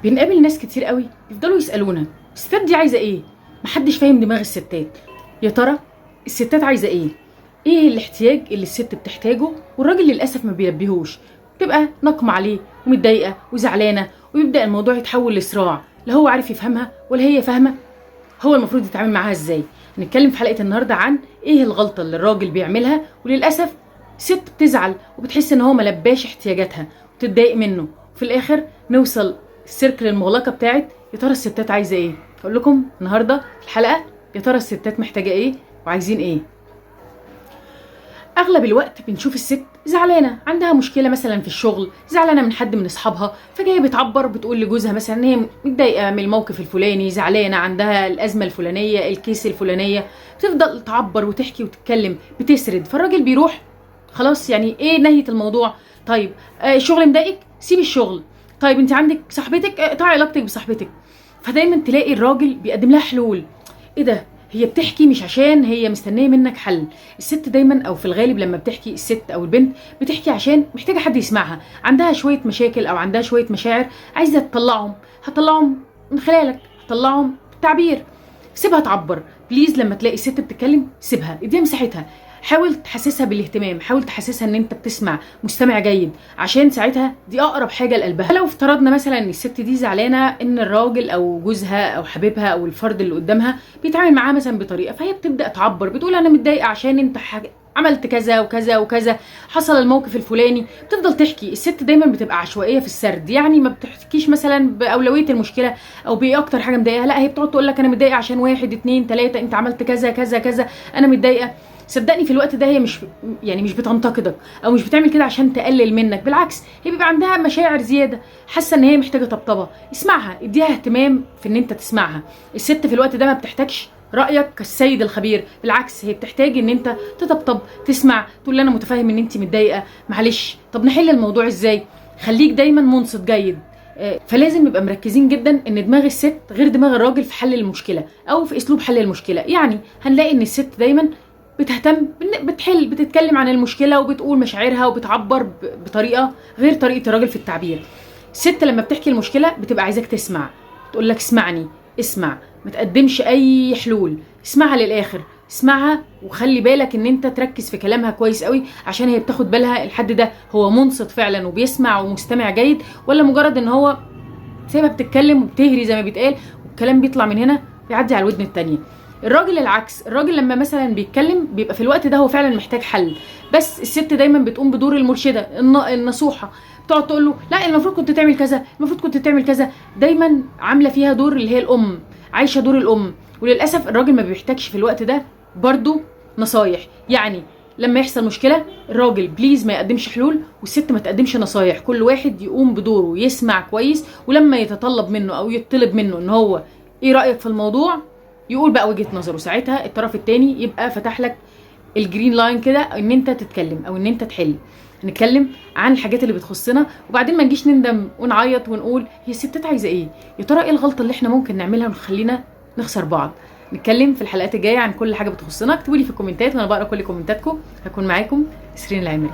بنقابل ناس كتير قوي يفضلوا يسالونا الستات دي عايزه ايه. محدش فاهم دماغ الستات. يا ترى الستات عايزه ايه؟ ايه الاحتياج اللي الست بتحتاجه والراجل للاسف ما بيلبيهوش؟ تبقى نقمة عليه ومتضايقه وزعلانه، ويبدا الموضوع يتحول لصراع، لا هو عارف يفهمها ولا هي فاهمه هو المفروض يتعامل معاها ازاي. هنتكلم في حلقه النهارده عن ايه الغلطه اللي الراجل بيعملها، وللاسف ست بتزعل وبتحس ان هو ملباش احتياجاتها وتتضايق منه، وفي الاخر نوصل السيركل المغلقه بتاعت يا ترى الستات عايزه ايه. هقول لكم النهارده في الحلقه يا ترى الستات محتاجه ايه وعايزين ايه. اغلب الوقت بنشوف الست زعلانه، عندها مشكله مثلا في الشغل، زعلانه من حد من اصحابها، فجايه بتعبر بتقول لجوزها مثلا ان هي متضايقه من الموقف الفلاني، زعلانه، عندها الازمه الفلانيه، الكيس الفلانيه، تفضل تعبر وتحكي وتتكلم بتسرد. فالراجل بيروح خلاص، يعني ايه نهايه الموضوع؟ طيب الشغل مضايقك، سيب الشغل. طيب انت عندك صاحبتك، اقطعي علاقتك بصاحبتك. فدايما تلاقي الراجل بيقدم لها حلول. ايه ده؟ هي بتحكي مش عشان هي مستنيه منك حل. الست دايما او في الغالب لما بتحكي الست او البنت بتحكي عشان محتاجه حد يسمعها، عندها شويه مشاكل او عندها شويه مشاعر عايزه تطلعهم. هتطلعهم من خلالك، هتطلعهم بالتعبير. سيبها تعبر بليز. لما تلاقي الست بتتكلم سيبها، اديها مساحتها، حاول تحسسها بالاهتمام، حاول تحسسها ان انت بتسمع، مستمع جيد، عشان ساعتها دي اقرب حاجه لقلبها. لو افترضنا مثلا ان الست دي زعلانه ان الراجل او جوزها او حبيبها او الفرد اللي قدامها بيتعامل معاها مثلا بطريقه، فهي بتبدا تعبر، بتقول انا متضايقه عشان انت عملت كذا وكذا وكذا، حصل الموقف الفلاني. بتفضل تحكي. الست دايما بتبقى عشوائيه في السرد، يعني ما بتحكيش مثلا باولويه المشكله او بايه اكتر حاجه مضايقاها، لا هي بتقعد تقول لك انا متضايقه عشان واحد اتنين تلاته، انت عملت كذا كذا كذا، انا متضايقه. صدقني في الوقت ده هي مش بتنتقدك او مش بتعمل كده عشان تقلل منك، بالعكس هي بيبقى عندها مشاعر زياده، حاسه ان هي محتاجه طبطبه. اسمعها، اديها اهتمام في ان انت تسمعها. الست في الوقت ده ما بتحتاجش رايك كالسيد الخبير، بالعكس هي بتحتاج ان انت تطبطب، تسمع، تقول لي انا متفاهم ان انت متضايقه، معلش طب نحل الموضوع ازاي. خليك دايما منصت جيد. فلازم نبقى مركزين جدا ان دماغ الست غير دماغ الراجل في حل المشكله او في اسلوب حل المشكله. يعني هنلاقي ان الست دايما بتهتم، بتتكلم عن المشكله وبتقول مشاعرها وبتعبر بطريقه غير طريقه الراجل في التعبير. الست لما بتحكي المشكله بتبقى عايزاك تسمع، تقول لك اسمعني، اسمع، ما تقدمش اي حلول، اسمعها للاخر، اسمعها وخلي بالك ان انت تركز في كلامها كويس قوي، عشان هي بتاخد بالها الحد ده هو منصت فعلا وبيسمع ومستمع جيد، ولا مجرد ان هو سايبها بتتكلم وبتهري زي ما بيتقال والكلام بيطلع من هنا بيعدي على الودن التانيه. الراجل العكس، الراجل لما مثلا بيتكلم بيبقى في الوقت ده هو فعلا محتاج حل، بس الست دايما بتقوم بدور المرشده النصوحه، بتقعد تقول له لا المفروض كنت تعمل كذا، المفروض كنت تعمل كذا، دايما عامله فيها دور اللي هي الام، عايشه دور الام. وللاسف الراجل ما بيحتاجش في الوقت ده برضو نصايح. يعني لما يحصل مشكله الراجل بليز ما يقدمش حلول والست ما تقدمش نصايح، كل واحد يقوم بدوره، يسمع كويس، ولما يتطلب منه او يطلب منه ان هو ايه رايك في الموضوع يقول بقى وجهة نظره، ساعتها الطرف التاني يبقى فتح لك الجرين لاين كده ان انت تتكلم او ان انت تحل. هنتكلم عن الحاجات اللي بتخصنا وبعدين ما نجيش نندم ونعيط ونقول هي الستات عايزه ايه، يا ترى ايه الغلطه اللي احنا ممكن نعملها ونخلينا نخسر بعض. نتكلم في الحلقات الجايه عن كل حاجه بتخصنا. اكتبوا لي في الكومنتات وانا بقرا كل كومنتاتكم. هكون معاكم نسرين العمري.